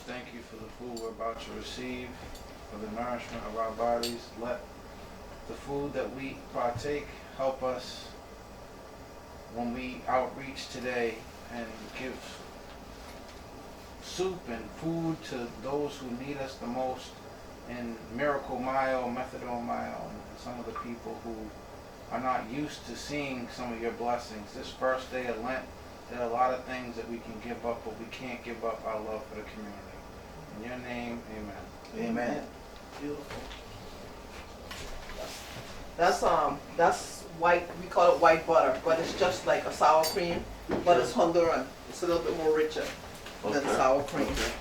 thank you for the food we're about to receive, for the nourishment of our bodies. Let the food that we partake help us when we outreach today and give soup and food to those who need us the most in Miracle Mile, Methadone Mile, and some of the people who are not used to seeing some of your blessings. This first day of Lent, there are a lot of things that we can give up, but we can't give up our love for the community. In your name, amen. Amen. Beautiful. That's white. We call it white butter, but it's just like a sour cream, but it's Honduran. It's a little bit more richer than sour cream. Okay.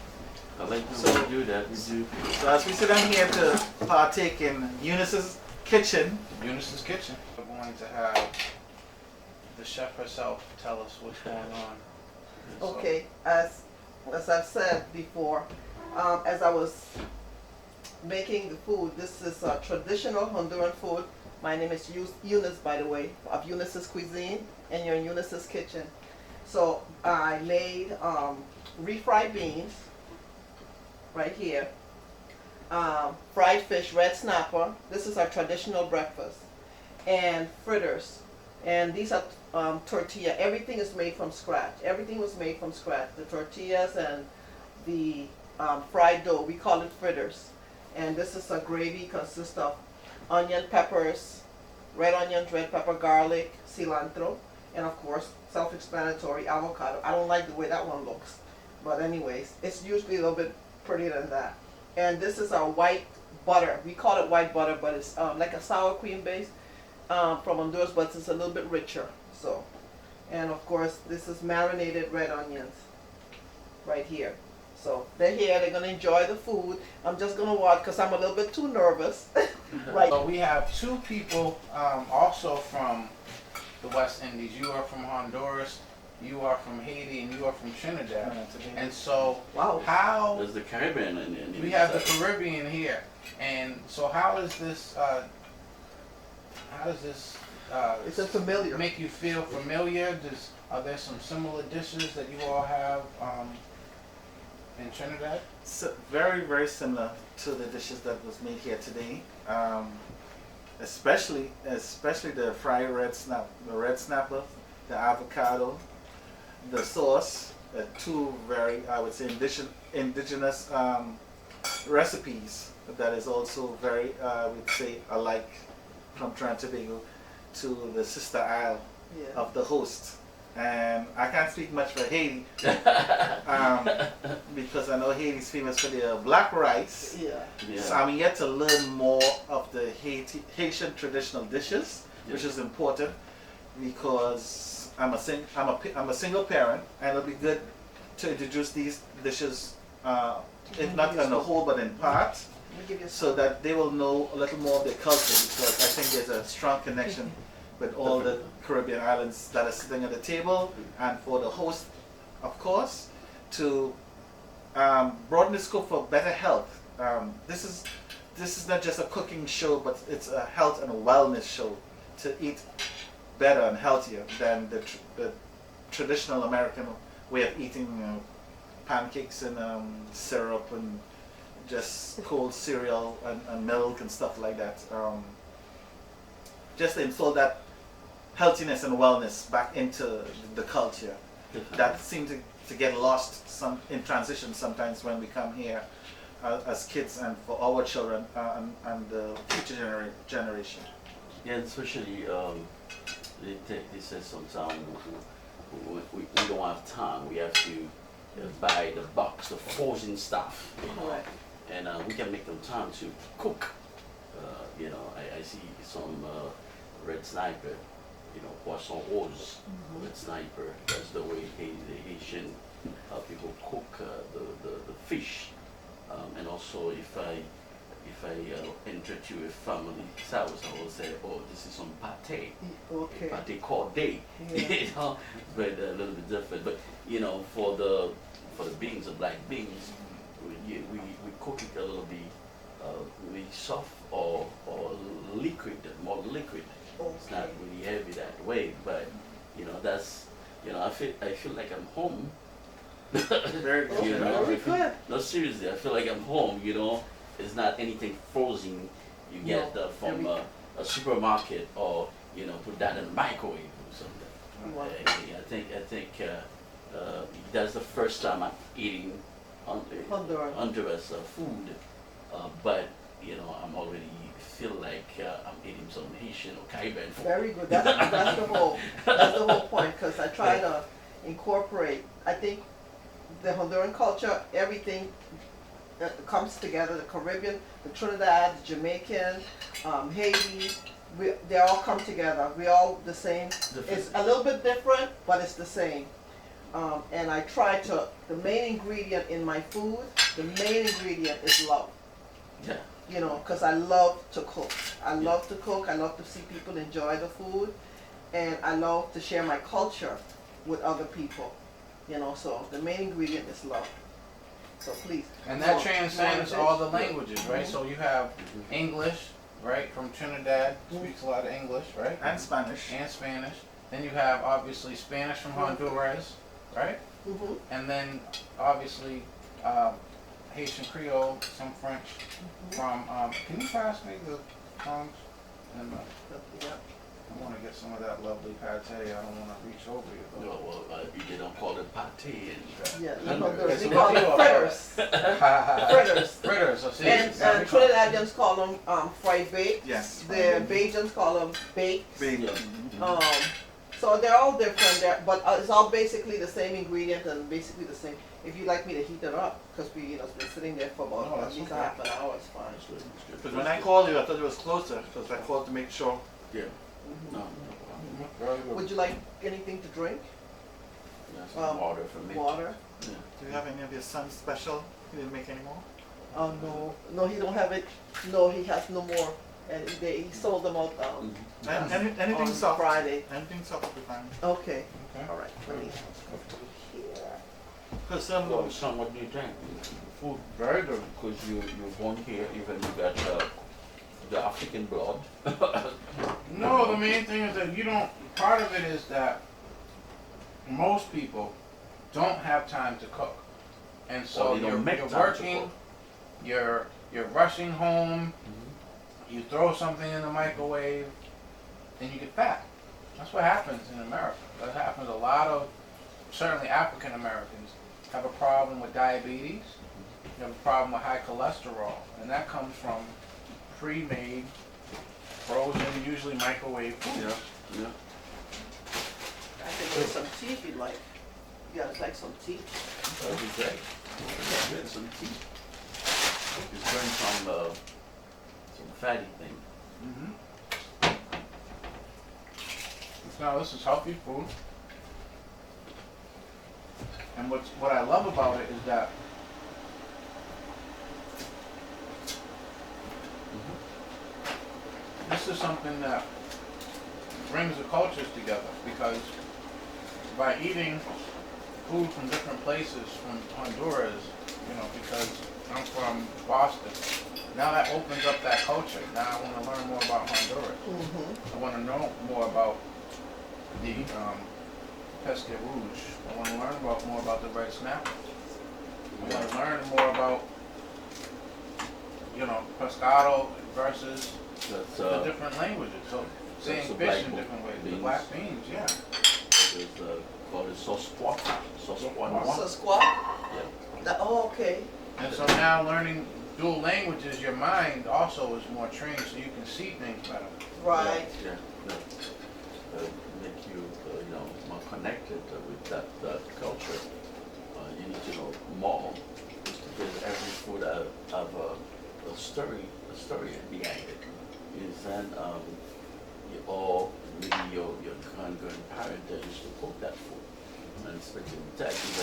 I like So- when we do that. We do. So as we sit down here to partake in Unice's kitchen, Unice's Kitchen. We're going to have the chef herself tell us what's going on. So, okay, as I've said before, as I was making the food, this is a traditional Honduran food. My name is Unice, by the way, of Unice's Cuisine, and you're in Unice's Kitchen. So I made refried beans, right here, fried fish, red snapper. This is our traditional breakfast, and fritters. And these are tortilla. Everything is made from scratch. Everything was made from scratch. The tortillas and the fried dough, we call it fritters. And this is a gravy, consists of onion, peppers, red onions, red pepper, garlic, cilantro, and of course, self-explanatory, avocado. I don't like the way that one looks, but anyways, it's usually a little bit prettier than that. And this is our white butter. We call it white butter, but it's like a sour cream base from Honduras, but it's a little bit richer. So, and of course, this is marinated red onions right here. So they're here. They're gonna enjoy the food. I'm just gonna watch because I'm a little bit too nervous. Right. So we have two people also from the West Indies. You are from Honduras, you are from Haiti, and you are from Trinidad. And so, Wow. how There's the Caribbean in we have the inside. Caribbean here, and so how is this? How does this It's unfamiliar. make you feel familiar? Are there some similar dishes that you all have in Trinidad? So very, very similar to the dishes that was made here today. Especially the fried the red snapper, the avocado, the sauce. Two very, I would say, indigenous recipes that is also very, I would say, alike from Trinidad and Tobago to the sister isle Yeah. of the host. And I can't speak much for Haiti because I know Haiti's famous for their black rice. Yeah. Yeah. So I'm yet to learn more of the Haitian traditional dishes, which Yeah. is important because I'm a single parent, and it'll be good to introduce these dishes, if not in the whole, but in part, Let me give you so that they will know a little more of their culture, because I think there's a strong connection with all the Caribbean islands that are sitting at the table, and for the host, of course, to broaden the scope for better health. This is not just a cooking show, but it's a health and a wellness show to eat better and healthier than the traditional American way of eating, pancakes and syrup and just cold cereal and milk and stuff like that. Just to install that healthiness and wellness back into the culture that seems to get lost in transition sometimes when we come here as kids, and for our children and the future generation. Yeah, especially they say sometimes we don't have time. We have to buy the box, the frozen stuff, you know, Correct. and we can make them time to cook. You know, I see some red sniper, you know, poisson rose, red sniper. That's the way the Haitian people cook the fish. And also, if I enter to a family's house, I will say, oh, this is some pate. Okay. Pate corday. Yeah. You know, but a little bit different. But you know, for the beans, the black beans, we cook it a little bit really soft or liquid, more liquid. It's not Okay. really heavy that way, but you know, that's, you know, I feel like I'm home Very good. You know, Very good. no, seriously, I feel like I'm home, you know. It's not anything frozen you get No, from a supermarket or, you know, put that in the microwave or something. Wow. I think that's the first time I'm eating Honduran. Honduras food, but, you know, I'm already feel like I'm eating some Haitian or Caribbean food. Very good. That's the whole point. Because I try to incorporate. I think the Honduran culture, everything comes together. The Caribbean, the Trinidad, the Jamaican, Haiti. They all come together. We all the same. It's a little bit different, but it's the same. And I try to. The main ingredient in my food, the main ingredient is love. Yeah. You know, because I love to cook. I love to cook. I love to see people enjoy the food, and I love to share my culture with other people. You know, so the main ingredient is love. So please. And that more transcends dish. all the languages, right? Mhm. So you have English, right, from Trinidad, speaks a lot of English, right? And Spanish. And Spanish. Then you have obviously Spanish from Honduras, right? Mhm. And then obviously Haitian Creole, some French from. Can you pass me the tongs? And Yeah. I want to get some of that lovely pate. I don't want to reach over you though. No, well, you don't call it pate and Yeah. Honduras. We call them fritters. Fritters. Fritters. So see, And Trinidadians call them fried baked. Yes. The Bajans call them baked. Big. Yeah. So they're all different, but it's all basically the same ingredient and basically the same. If you'd like me to heat it up, because it's been sitting there for about Oh, at that's least okay. half an hour, it's fine. That's good, that's good. Because when I called you, I thought it was closer. Because I called to make sure. Yeah. Mhm. No, no problem. Very good. Would you like anything to drink? That's some water for me. Water? Yeah. Do you have any of your son's special? He didn't make any more? Oh, no, he don't have it. No, he has no more. And he sold them out Mhm. Anything on soft? Friday. Anything soft will be fine. Okay, Okay. all right, let me here. Because Well, son, what do you think? Food, Very good. because you're born here, even you got the African blood. No, the main thing is that you don't. Part of it is that most people don't have time to cook, and so Or they don't make you're time to working, cook. you're rushing home. Mhm. You throw something in the microwave, and you get fat. That's what happens in America. That happens. A lot of certainly African Americans have a problem with diabetes. You have a problem with high cholesterol, and that comes from pre-made, frozen, usually microwave food. Yeah, yeah. I think there's some tea if you'd like. Yeah, it's like some tea. That'd be great. Get some tea. Just burn some fatty thing. Mm-hmm. Now this is healthy food, and what I love about it is that this is something that brings the cultures together, because by eating food from different places, from Honduras, because I'm from Boston, now that opens up that culture. Now I want to learn more about Honduras. Mm-hmm. I want to know more about the pesque rouge. I want to learn more about the red snapper. I want to learn more about, pescado versus That's the different languages. So saying that's the fish black in different ways. The beans. black beans, yeah. There's called it sauce pois. Sauce pois. So squat? Yeah. Oh, okay. And so now learning dual languages, your mind also is more trained, so you can see things better. Right. Yeah. Make you more connected with that culture. You need to know more, because every food have a story behind it. And maybe your grandparent used to cook that food, and especially in Texas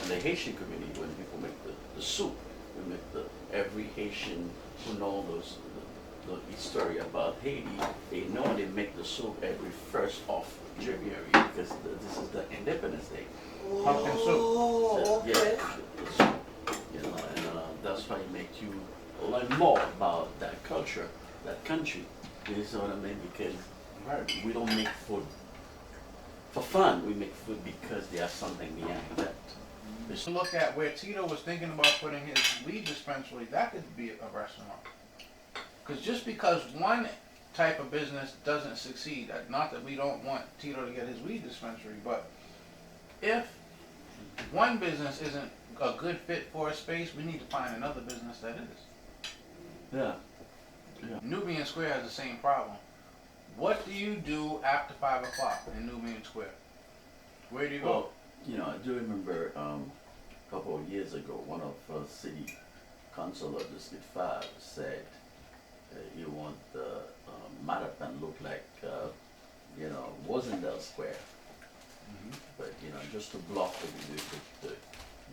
and the Haitian community, when people make the soup, we make every Haitian who knows the history about Haiti, they know they make the soup every 1st of January, because this is the Independence Day. Pumpkin soup. Oh, Yeah, okay. the soup, and that's why it makes you learn more about that culture, that country. You know what I mean? Because we don't make food for fun. We make food because there's something behind that. It's- Look at where Tito was thinking about putting his weed dispensary, that could be a restaurant. Because just because one type of business doesn't succeed, not that we don't want Tito to get his weed dispensary, but if one business isn't a good fit for a space, we need to find another business that is. Yeah. Nubian Square has the same problem. What do you do after 5 o'clock in Nubian Square? Where do you go? Well, you know, I do remember a couple of years ago, one of city council of District 5 said you want the Marathon look like, you know, Rosendale Square. But, you know, just to block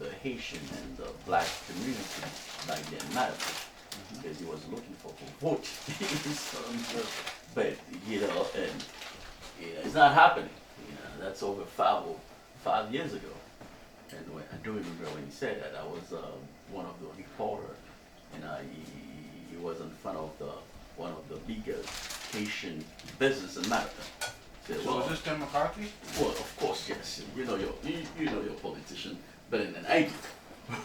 the Haitian and the black community back then Marathon. Because he was looking for vote. But, you know, and you know, it's not happening. You know, that's over 5 years ago. And I do remember when he said that, I was one of the reporter, and he was in front of one of the biggest Haitian business in Marathon. Said, So is this Tim McCarthy? well, of course, yes. You know your politician better than I do.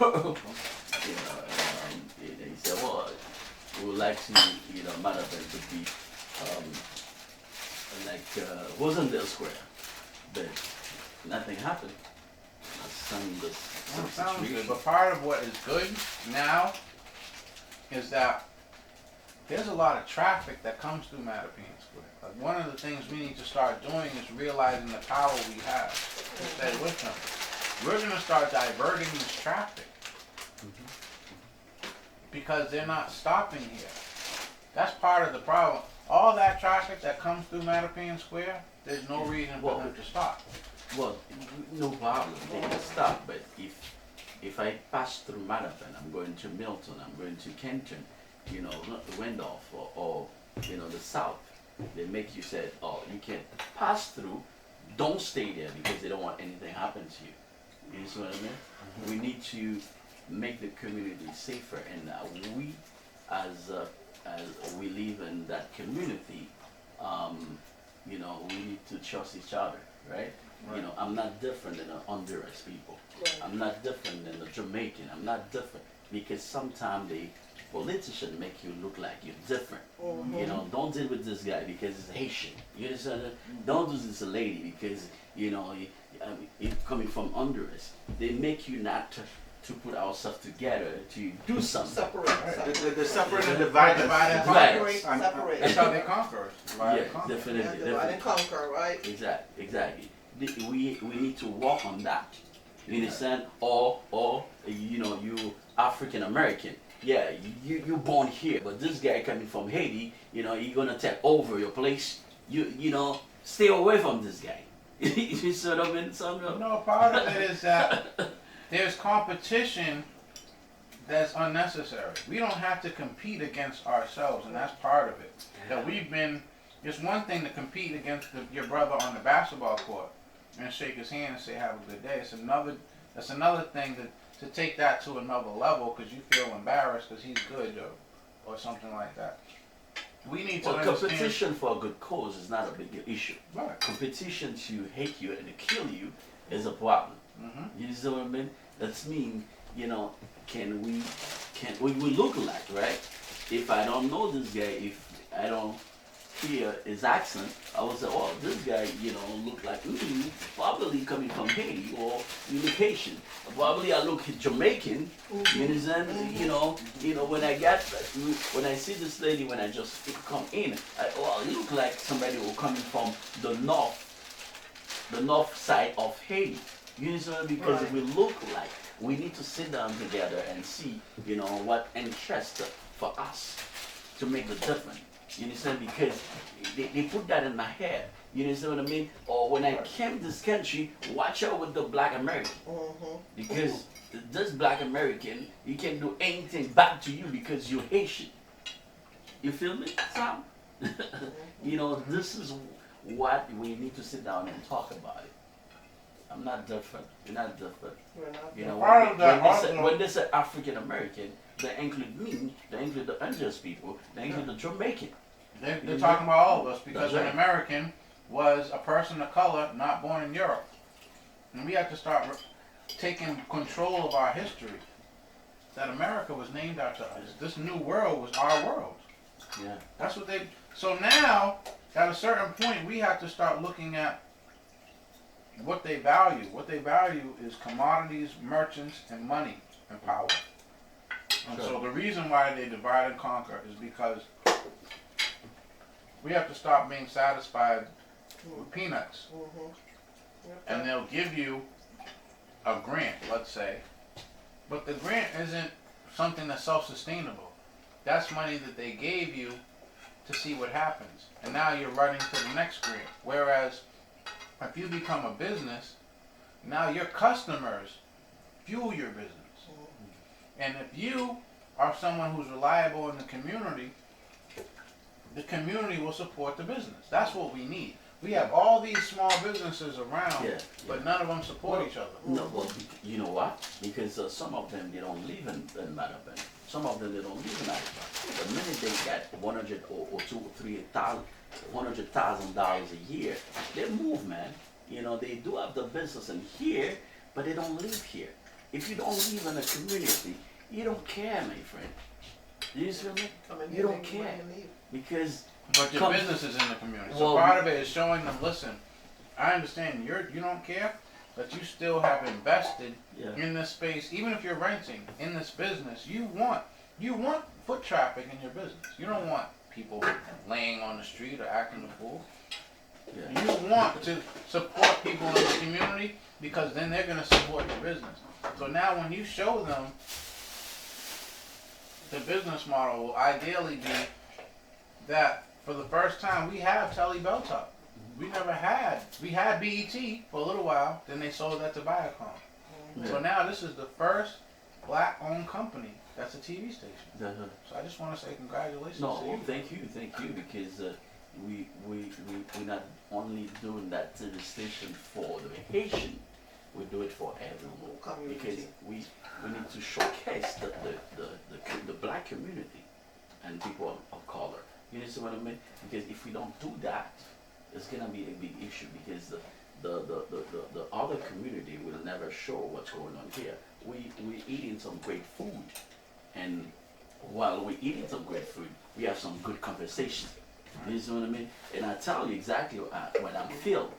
You know, and he said, well, we would like to, you know, Marathon to be like Rosendale Square, but nothing happened. Well, it sounds good, but part of what is good now is that there's a lot of traffic that comes through Mattapian Square. Like one of the things we need to start doing is realizing the power we have to stay with them. We're gonna start diverting this traffic because they're not stopping here. That's part of the problem. All that traffic that comes through Mattapian Square, there's no reason for them to stop. Well, no problem. They can stop, but if I pass through Marathon, I'm going to Milton, I'm going to Kenton, you know, Wendorf or you know the South. They make you say, oh, you can pass through. Don't stay there because they don't want anything happen to you. You see what I mean? We need to make the community safer, and we, as we live in that community, you know, we need to trust each other, right? You know, I'm not different than the Honduras people. Right. I'm not different than the Jamaican. I'm not different because sometimes the politician make you look like you're different. You know, don't deal with this guy because he's Haitian. You understand? Don't do this lady because you know he's coming from Honduras. They make you not to put ourselves together to do something. Separate. The separate and divide us. Divide and Right. Separate. That's how they conquer us. Divide Yeah, and conquer. definitely. Yeah, divide definitely. and conquer, right? Exactly. We need to work on that. You understand? Or you know, you African American. Yeah, you born here, but this guy coming from Haiti, you know, he gonna take over your place. You know, stay away from this guy. You see what I mean? No, part of it is that there's competition that's unnecessary. We don't have to compete against ourselves, and that's part of it. That we've been. It's one thing to compete against your brother on the basketball court and shake his hand and say have a good day. It's another. That's another thing to take that to another level because you feel embarrassed because he's good or something like that. We need to understand. Competition for a good cause is not a big issue. Right. Competition to hate you and to kill you is a problem. You see what I mean? That's mean, you know, we look alike, right? If I don't know this guy, if I don't hear his accent, I will say, oh, this guy, you know, look like me, probably coming from Haiti or Haitian. Probably I look Jamaican, you understand? You know, when I see this lady, when I just come in, you look like somebody who coming from the north side of Haiti. You understand? Because Right. we look like, we need to sit down together and see, you know, what interest for us to make the difference. You understand? Because they put that in my head. You understand what I mean? Or when I came to this country, watch out with the black American. Because this black American, he can do anything back to you because you're Haitian. You feel me, Sam? You know, this is what we need to sit down and talk about it. I'm not different. You're not different. We're not. You know, Part of that when they say African American, they include me, they include the Indian people, they include the Jamaican. They're talking about all of us because That's an right. American was a person of color not born in Europe. And we have to start taken control of our history. That America was named after us. This new world was our world. Yeah. That's what they. So now, at a certain point, we have to start looking at what they value. What they value is commodities, merchants, and money and power. And so the reason why they divide and conquer is because we have to stop being satisfied with peanuts. And they'll give you a grant, let's say, but the grant isn't something that's self-sustainable. That's money that they gave you to see what happens. And now you're running to the next grant. Whereas if you become a business, now your customers fuel your business. And if you are someone who's reliable in the community will support the business. That's what we need. We have all these small businesses around, but none of them support each other. No, well, you know what? Because some of them, they don't live in Matapan. Some of them, they don't live in Matapan. The minute they get 100 or two, $100,000 a year, they move, man. You know, they do have the business in here, but they don't live here. If you don't live in a community, you don't care, my friend. You see what I mean? You don't care. Because but your business is in the community. So part of it is showing them, listen, I understand you don't care, but you still have invested in this space. Even if you're renting in this business, you want foot traffic in your business. You don't want people laying on the street or acting a fool. Yeah. You want to support people in the community because then they're going to support your business. So now when you show them the business model will ideally be that for the first time we have Telly Beltop. We had BET for a little while, then they sold that to Viacom. Yeah. So now this is the first black owned company that's a TV station. So I just want to say congratulations to you. Thank you, because we're not only doing that to the station for the Haitian, we do it for everyone. Because we need to showcase the black community and people of color. You know what I mean? Because if we don't do that, it's gonna be a big issue because the other community will never show what's going on here. We're eating some great food, and while we're eating some great food, we have some good conversation. You know what I mean? And I tell you exactly what I feel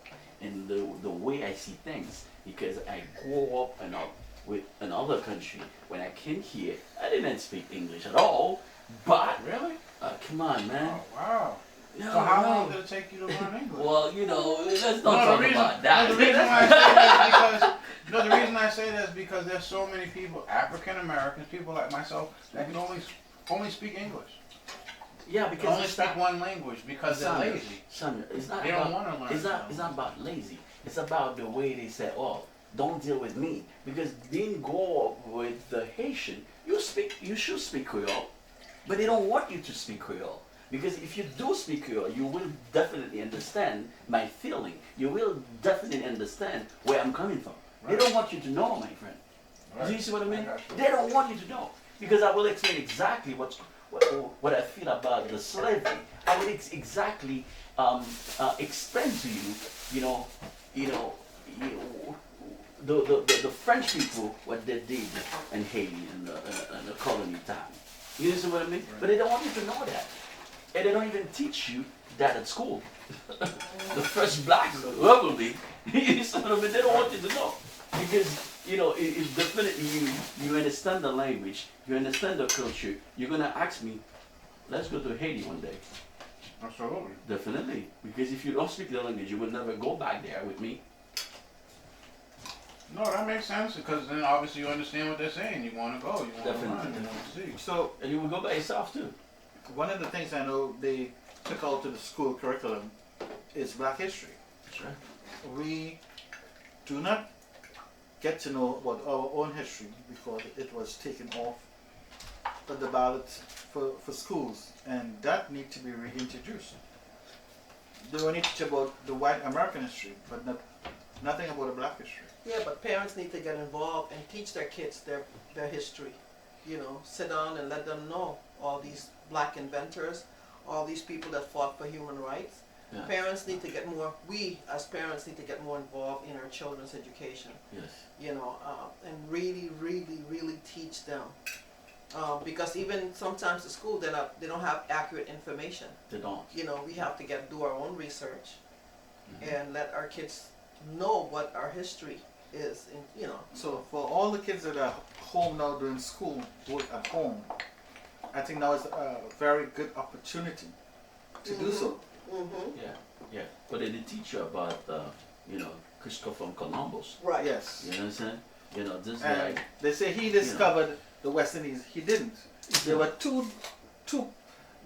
and the way I see things because I grew up with another country. When I came here, I didn't speak English at all. But really? Come on, man. Oh, wow. No, so how long did it take you to learn English? Well, let's not talk about that. The reason I say that is because there's so many people, African Americans, people like myself, that can only speak English. Yeah, because only speak one language because they're lazy. They don't want to learn. It's not about lazy. It's about the way they say, "Oh, don't deal with me," because being go up with the Haitian, you should speak Creole, but they don't want you to speak Creole. Because if you do speak Creole, you will definitely understand my feeling. You will definitely understand where I'm coming from. Right. They don't want you to know, my friend. Right. Do you see what I mean? They don't want you to know. Because I will explain exactly what I feel about the slavery. I will exactly explain to you, the French people, what they did in Haiti in the colony time. You see what I mean? Right. But they don't want you to know that. And they don't even teach you that at school. The first black republic, you see what I mean? They don't want you to know. Because, it's definitely you understand the language, you understand the culture. You're going to ask me, let's go to Haiti one day. Absolutely. Definitely. Because if you don't speak the language, you will never go back there with me. No, that makes sense because then obviously you understand what they're saying. You want to go, you want to learn, you want to see. So, and you will go by yourself too. One of the things I know they took out to the school curriculum is Black history. Sure. We do not get to know about our own history because it was taken off the ballot for schools, and that needs to be reintroduced. They only teach about the white American history, but nothing about the black history. Yeah, but parents need to get involved and teach their kids their history. Sit down and let them know all these black inventors, all these people that fought for human rights. Yeah. Parents need to get more, we as parents need to get more involved in our children's education, Yes. and really, really, really teach them. Because even sometimes the school, they don't have accurate information. They don't. We have to do our own research Mhm. and let our kids know what our history is, So for all the kids that are home now doing school, work at home, I think now is a very good opportunity to do so. Mm-hmm. Yeah. But they did teach you about, Christopher Columbus. Right. Yes. You know what I'm saying? This And guy. they say he discovered the West Indies. He didn't. There were two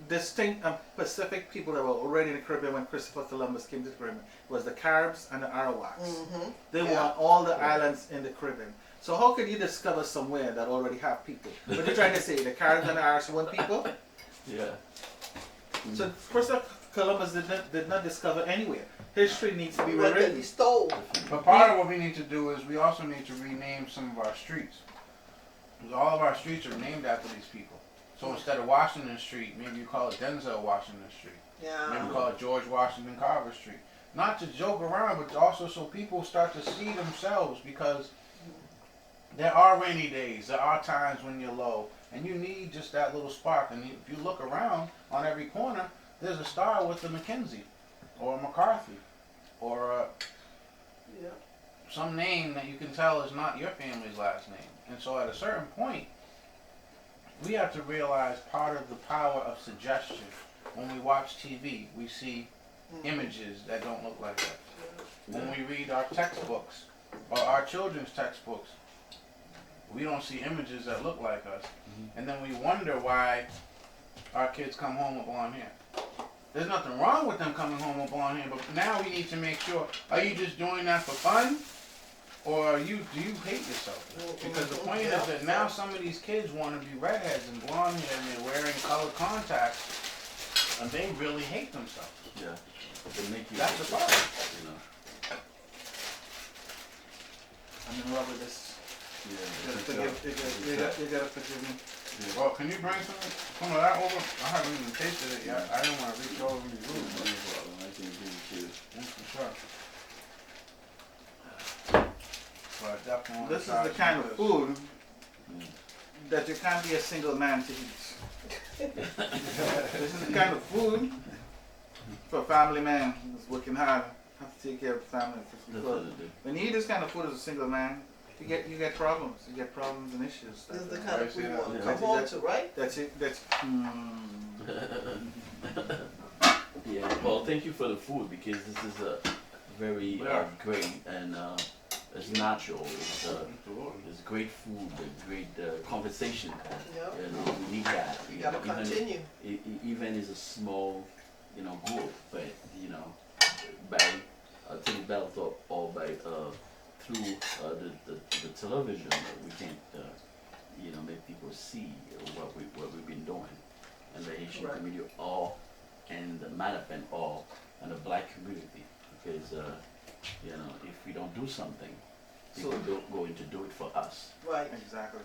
distinct and Pacific people that were already in the Caribbean when Christopher Columbus came to the Caribbean. It was the Caribs and the Arawaks. Mm-hmm. They Yeah. were on all the islands in the Caribbean. So how could you discover somewhere that already have people? What you're trying to say, the Caribs and the Irish weren't people? Yeah. So Christopher Columbus did not discover anywhere. History needs to be What did he rewritten. stole? But part of what we need to do is we also need to rename some of our streets. Because all of our streets are named after these people. So instead of Washington Street, maybe you call it Denzel Washington Street. Maybe Yeah. call it George Washington Carver Street. Not to joke around, but also so people start to see themselves, because there are rainy days, there are times when you're low, and you need just that little spark. And if you look around on every corner, there's a star with a McKenzie, or a McCarthy, or Yeah. some name that you can tell is not your family's last name. And so at a certain point, we have to realize part of the power of suggestion. When we watch TV, we see images that don't look like us. When we read our textbooks, or our children's textbooks, we don't see images that look like us. And then we wonder why our kids come home with blonde hair. There's nothing wrong with them coming home with blonde hair, but now we need to make sure, are you just doing that for fun? Or do you hate yourself? Because the point is that now some of these kids want to be redheads and blonde hair, and they're wearing colored contacts, and they really hate themselves. Yeah. They make you. That's the problem. I'm in love with this. Yeah. You gotta forgive me. Well, can you bring some of that over? I haven't even tasted it yet. I didn't want to reach over and be rude, but I can give it to you. that's for sure. But I definitely want to This is try the some kind of this. food that you can't be a single man to eat. This is the kind of food for a family man who's working hard, have to take care of the family. Definitely. When you eat this kind of food as a single man, you get problems. You get problems and issues. This is the kind of food you want to Yeah. come home to, right? That's it. That's. Yeah. Well, thank you for the food, because this is a very great and it's natural. It's great food, it's great conversation. Yep. We need that. You gotta continue. Even as a small, group, but by taking belt up or by through the television, we can make people see what we've been doing, and the Haitian Right. community all, and the Manapin all, and the black community, because if we don't do something, people don't going to do it for us. Right. Exactly.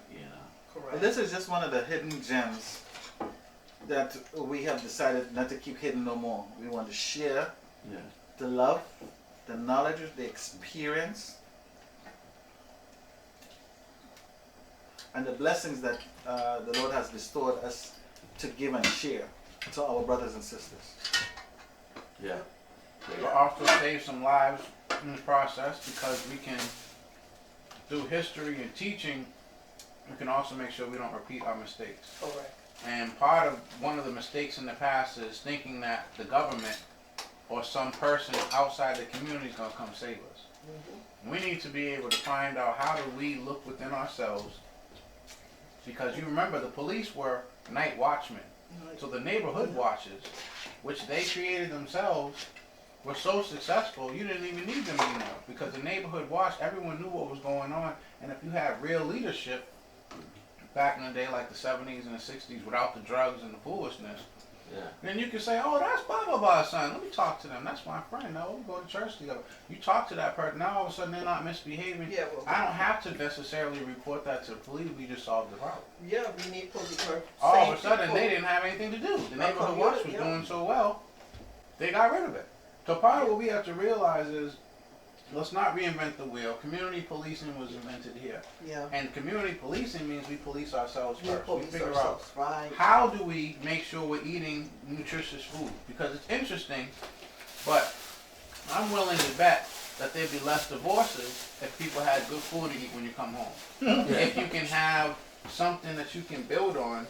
Correct. And this is just one of the hidden gems that we have decided not to keep hidden no more. We want to share Yeah. the love, the knowledge, the experience, and the blessings that the Lord has bestowed us to give and share to our brothers and sisters. Yeah. But also save some lives in the process, because we can, through history and teaching, we can also make sure we don't repeat our mistakes. Correct. And one of the mistakes in the past is thinking that the government or some person outside the community is going to come save us. Mm-hmm. We need to be able to find out, how do we look within ourselves, because you remember the police were night watchmen. So the neighborhood watches, which they created themselves, were so successful you didn't even need them anymore, because the neighborhood watch, everyone knew what was going on. And if you had real leadership back in the day, like the 70s and the 60s, without the drugs and the foolishness, Yeah. then you can say, oh, that's blah blah blah's son, let me talk to them, that's my friend, no, we go to church together. You talk to that person, now all of a sudden they're not misbehaving. Yeah, well, I don't have to necessarily report that to the police, we just solved the problem. yeah, we need police. All of a sudden they didn't have anything to do. The neighborhood watch was yeah. doing so well, they got rid of it. So part of what we have to realize is, let's not reinvent the wheel. Community policing was invented here. Yeah. And community policing means we police ourselves We first. police We figure ourselves, out right. how do we make sure we're eating nutritious food? Because it's interesting, but I'm willing to bet that there'd be less divorces if people had good food to eat when you come home. If you can have something that you can build on,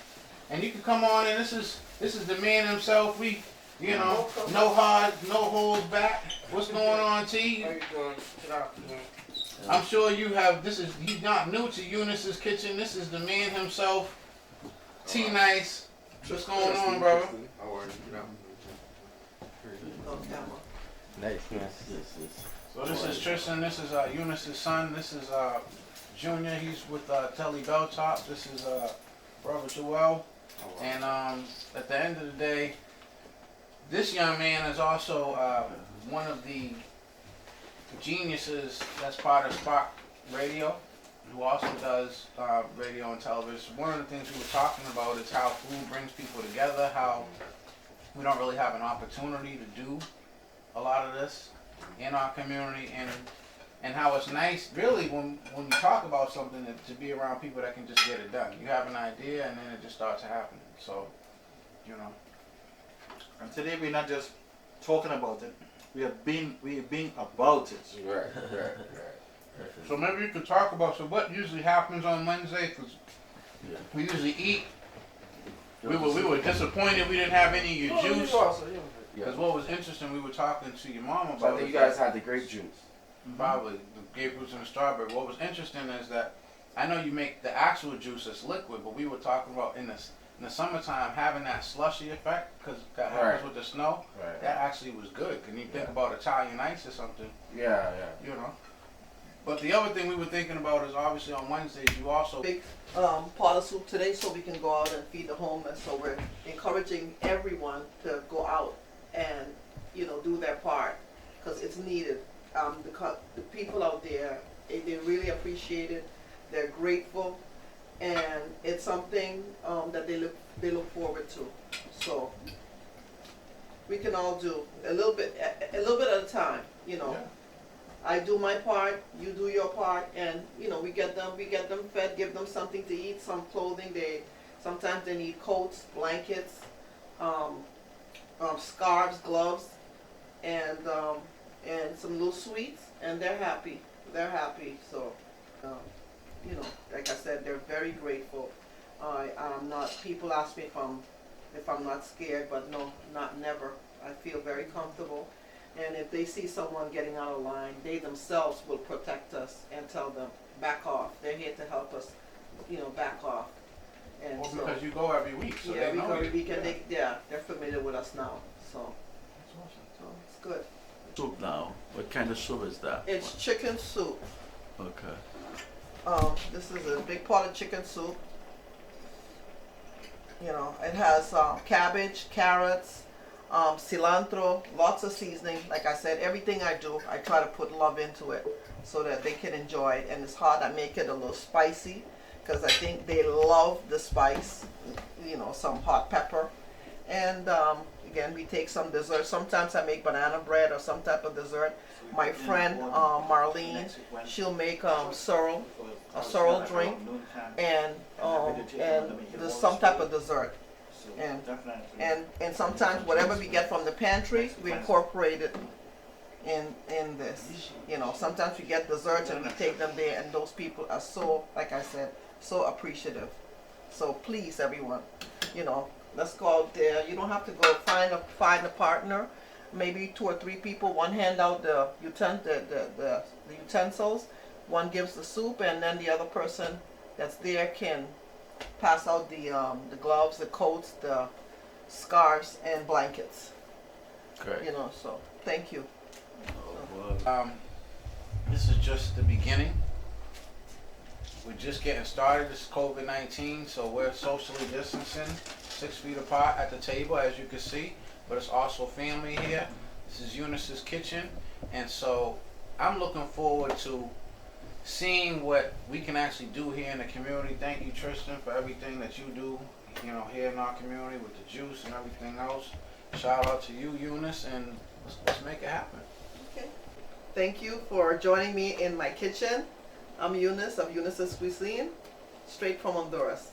and you can come on and this is the man himself. We, you know, no holds back. What's going on, T? How you doing? Good afternoon. I'm sure you have. He's not new to Unice's kitchen. This is the man himself, T Nice. What's going on, brother? How are you? Good afternoon. On camera. Nice. Yes. So this is Tristan. This is Unice's son. This is Junior. He's with Telly Belltop. This is brother Joel. And at the end of the day, this young man is also one of the geniuses that's part of Spark Radio, who also does radio and television. One of the things we were talking about is how food brings people together, how we don't really have an opportunity to do a lot of this in our community, and how it's nice, really, when you talk about something, to be around people that can just get it done. You have an idea, and then it just starts happening. So, you know. And today we're not just talking about it, we are being about it. Right. So maybe you could talk about, so what usually happens on Wednesday, because Yeah. we usually eat. We were disappointed we didn't have any of your juice. Because what was interesting, we were talking to your mom So I about think it. you guys had the grape juice. Probably the grape juice and the strawberry. What was interesting is that I know you make the actual juice as liquid, but we were talking about in the summertime having that slushy effect, because that happens Right. with the snow. Right. That actually was good. Can you think about Italian ice or something? Yeah. You know. But the other thing we were thinking about is obviously on Wednesdays you also Big pot of soup today so we can go out and feed the homeless. So we're encouraging everyone to go out and, you know, do their part because it's needed. The people out there, they really appreciate it. They're grateful, and it's something that they look forward to. So we can all do a little bit at a time, you know. Yeah. I do my part, you do your part, and you know we get them fed, give them something to eat, some clothing. Sometimes they need coats, blankets, scarves, gloves, and some little sweets, and they're happy. They're happy. So, you know, like I said, they're very grateful. I'm not. People ask me if I'm not scared, but no, never. I feel very comfortable. And if they see someone getting out of line, they themselves will protect us and tell them, back off. They're here to help us, you know, back off. And well, so, because you go every week, so yeah, they we know go every you. week, and they're familiar with us now. So That's awesome. it's good. Soup now. What kind of soup is that? It's chicken soup. Okay. This is a big pot of chicken soup. You know, it has cabbage, carrots, cilantro, lots of seasoning. Like I said, everything I do, I try to put love into it so that they can enjoy it. And it's hot. I make it a little spicy because I think they love the spice. You know, some hot pepper. And again, we take some dessert. Sometimes I make banana bread or some type of dessert. My friend Marlene, she'll make sorrel, a sorrel drink, and there's some type of dessert. And sometimes whatever we get from the pantry, we incorporate it in this. You know, sometimes we get desserts and we take them there, and those people are so, like I said, so appreciative. So please, everyone, you know, let's go out there. You don't have to go find a partner. Maybe 2 or 3 people. One hand out the utensils. One gives the soup, and then the other person that's there can pass out the gloves, the coats, the scarves, and blankets. Great. You know, so thank you. This is just the beginning. We're just getting started. This is COVID-19, so we're socially distancing, 6 feet apart at the table, as you can see. But it's also family here. This is Unice's kitchen, and so I'm looking forward to seeing what we can actually do here in the community. Thank you, Tristan, for everything that you do, you know, here in our community with the juice and everything else. Shout out to you, Unice, and let's make it happen. Okay. Thank you for joining me in my kitchen. I'm Unice of Unice's Cuisine, straight from Honduras.